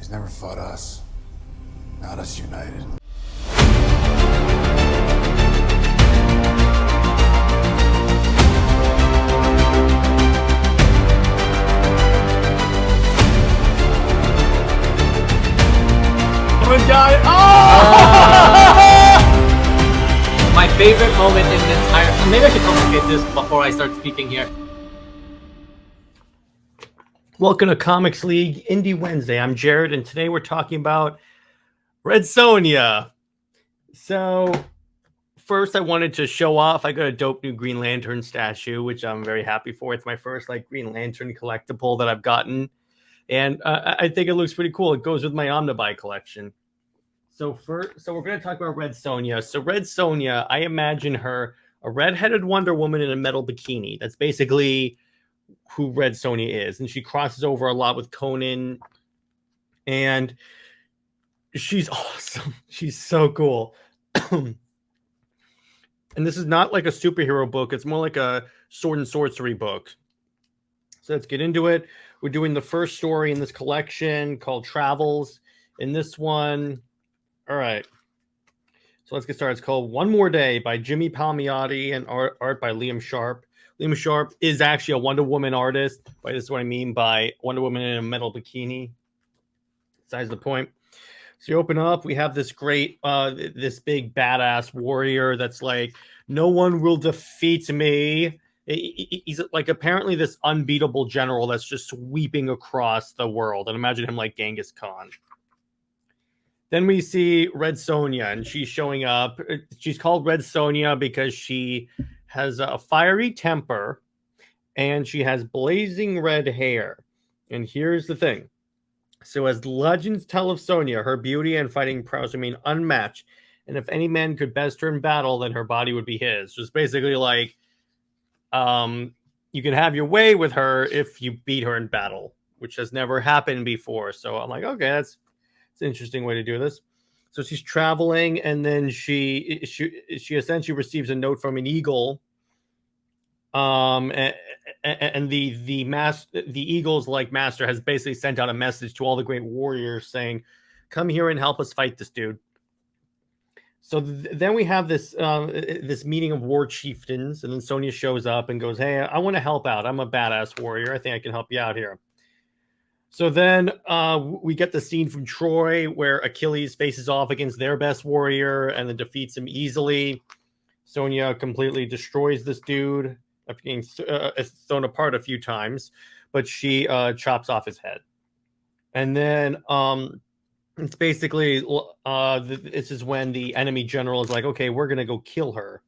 He's never fought us. Not us united. My favorite moment in the entire... Maybe I should complicate this before I start speaking here. Welcome to Comics League Indie Wednesday. I'm Jared, and today we're talking about Red Sonja. So, first I wanted to show off. I got a dope new Green Lantern statue, which I'm very happy for. It's my first Green Lantern collectible that I've gotten, and I think it looks pretty cool. It goes with my Omnibuy collection. So we're going to talk about Red Sonja. So Red Sonja, I imagine her a red-headed Wonder Woman in a metal bikini. That's basically who Red Sonja is. And she crosses over a lot with Conan. And she's awesome. She's so cool. And this is not like a superhero book. It's more like a sword and sorcery book. So let's get into it. We're doing the first story in this collection called Travels. In this one... All right, so let's get started. It's called One More Day by Jimmy Palmiotti and art by Liam Sharp. Liam Sharp is actually a Wonder Woman artist. By this is what I mean by Wonder Woman in a metal bikini. Besides the point. So you open up, we have this great, this big badass warrior that's like, no one will defeat me. He's like apparently this unbeatable general that's just sweeping across the world. And imagine him like Genghis Khan. Then we see Red Sonja, and she's showing up. She's called Red Sonja because she has a fiery temper, and she has blazing red hair. And here's the thing. So as legends tell of Sonja, her beauty and fighting prowess remain unmatched. And if any man could best her in battle, then her body would be his. So it's basically like you can have your way with her if you beat her in battle, which has never happened before. So I'm like, okay, it's an interesting way to do this. So she's traveling, and then she essentially receives a note from an eagle. And the eagle's master has basically sent out a message to all the great warriors saying, "Come here and help us fight this dude." So then we have this this meeting of war chieftains, and then Sonja shows up and goes, "Hey, I want to help out. I'm a badass warrior. I think I can help you out here." So then we get the scene from Troy where Achilles faces off against their best warrior and then defeats him easily. Sonja completely destroys this dude after getting thrown apart a few times, but she chops off his head. And then it's basically this is when the enemy general is like, okay, we're going to go kill her.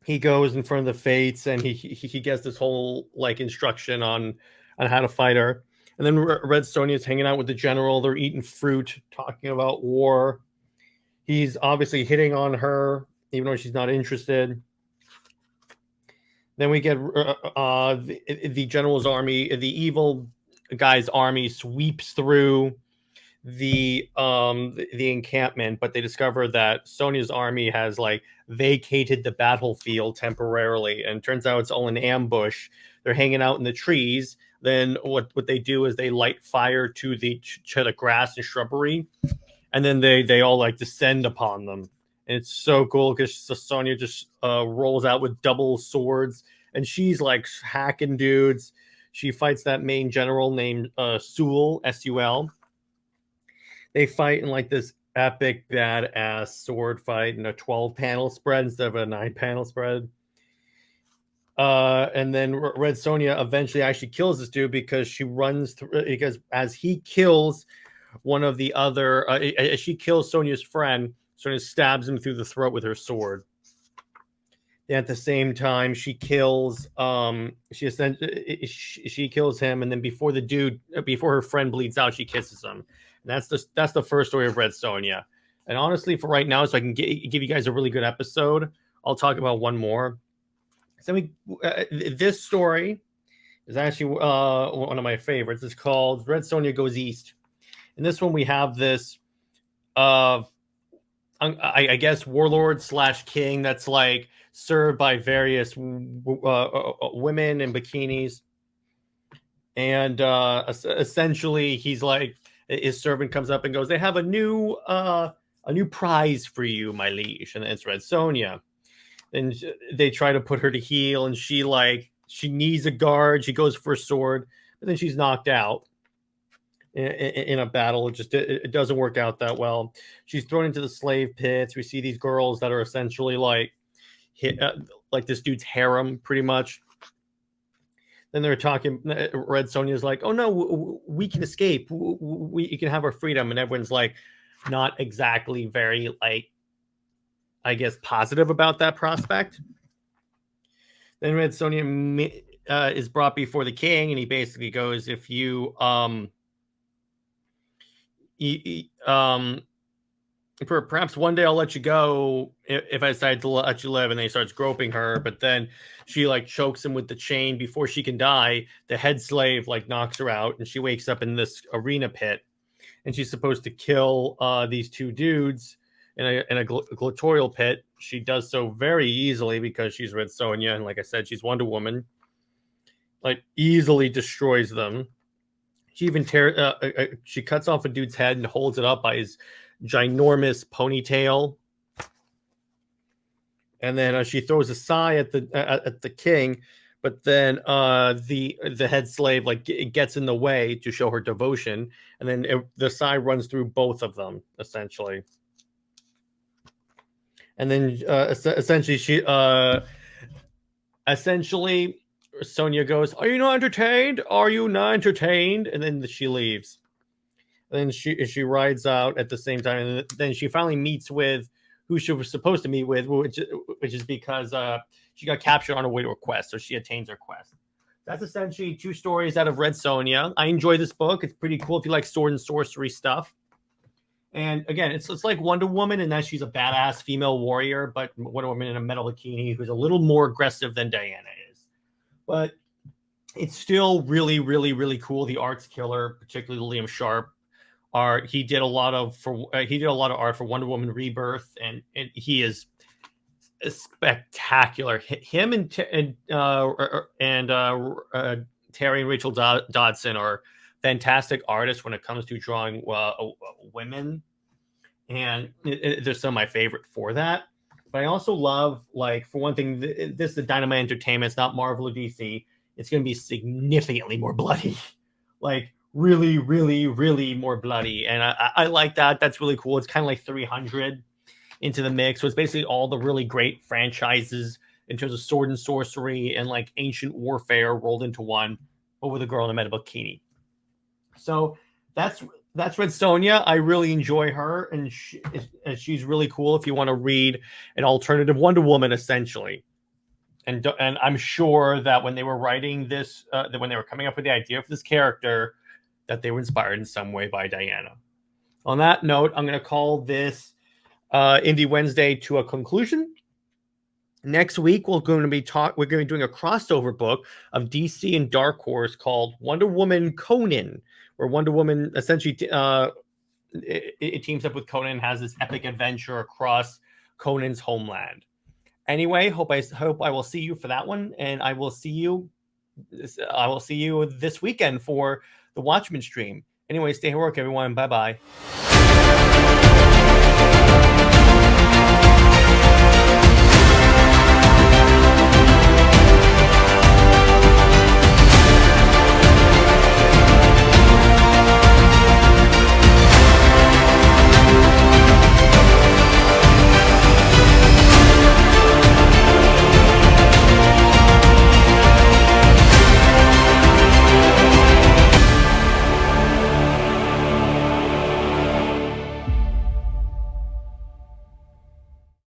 He goes in front of the fates and he gets this whole instruction on how to fight her. And then Red Sonja is hanging out with the general. They're eating fruit, talking about war. He's obviously hitting on her, even though she's not interested. Then we get the general's army. The evil guy's army sweeps through the encampment, but they discover that Sonja's army has vacated the battlefield temporarily. And it turns out it's all an ambush. They're hanging out in the trees. Then what they do is they light fire to the grass and shrubbery, and then they all descend upon them. And it's so cool because Sonja just rolls out with double swords, and she's hacking dudes. She fights that main general named Sul, S-U-L. They fight in this epic badass sword fight in a 12-panel spread instead of a 9-panel spread. And then Red Sonja eventually actually kills this dude because she runs through, because as he kills one of the other, as she kills Sonja's friend, Sonja stabs him through the throat with her sword. And at the same time, she kills, she kills him, and then before her friend bleeds out, she kisses him. And that's the first story of Red Sonja. And honestly, for right now, so I can give you guys a really good episode, I'll talk about one more. So this story is actually one of my favorites. It's called Red Sonja Goes East. In this one, we have this, I guess, warlord / king that's served by various women in bikinis. And essentially, he's like, his servant comes up and goes, "They have a new prize for you, my liege," and it's Red Sonja. And they try to put her to heal, and she needs a guard. She goes for a sword, but then she's knocked out in a battle. It doesn't work out that well. She's thrown into the slave pits. We see these girls that are essentially like this dude's harem, pretty much. Then they're talking. Red Sonja's like, "Oh no, we can escape. We can have our freedom," and everyone's like, not exactly very like, I guess, positive about that prospect. Then Red Sonja is brought before the king, and he basically goes, "If you perhaps one day I'll let you go if I decide to let you live." And then he starts groping her, but then she like chokes him with the chain before she can die. The head slave like knocks her out, and she wakes up in this arena pit, and she's supposed to kill these two dudes in a gladiatorial pit. She does so very easily because she's Red Sonja, and like I said, she's Wonder Woman. Like, easily destroys them. She even she cuts off a dude's head and holds it up by his ginormous ponytail. And then she throws a sigh at the king, but then the head slave like gets in the way to show her devotion, and then the sigh runs through both of them essentially. And then essentially Sonja goes, "Are you not entertained? Are you not entertained?" And then she leaves. And then she rides out at the same time, and then she finally meets with who she was supposed to meet with, which is because she got captured on her way to a quest, so she attains her quest. That's essentially 2 stories out of Red Sonja. I enjoy this book. It's pretty cool if you like sword and sorcery stuff. And again, it's like Wonder Woman in that she's a badass female warrior, but Wonder Woman in a metal bikini who's a little more aggressive than Diana is. But it's still really, really, really cool. The art's killer, particularly Liam Sharp. He did a lot of art for Wonder Woman Rebirth, and he is spectacular. Him and Terry and Rachel Dodson are fantastic artists when it comes to drawing women, and they're some of my favorite for that. But I also love, like, for one thing, this is the Dynamite Entertainment. It's not Marvel or DC. It's going to be significantly more bloody, like really, really, really more bloody, and I like that. That's really cool. It's kind of like 300 into the mix, so it's basically all the really great franchises in terms of sword and sorcery and like ancient warfare rolled into one, but with a girl in a metal bikini. So that's Red Sonja. I really enjoy her, and she's really cool if you want to read an alternative Wonder Woman, essentially. And I'm sure that when they were writing this, that when they were coming up with the idea for this character, that they were inspired in some way by Diana. On that note, I'm going to call this Indie Wednesday to a conclusion. Next week, we're going to be doing a crossover book of DC and Dark Horse called Wonder Woman Conan, where Wonder Woman essentially it teams up with Conan and has this epic adventure across Conan's homeland. Anyway, I will see you for that one, and I will see you this weekend for the Watchmen stream. Anyway, stay heroic, everyone. Bye-bye.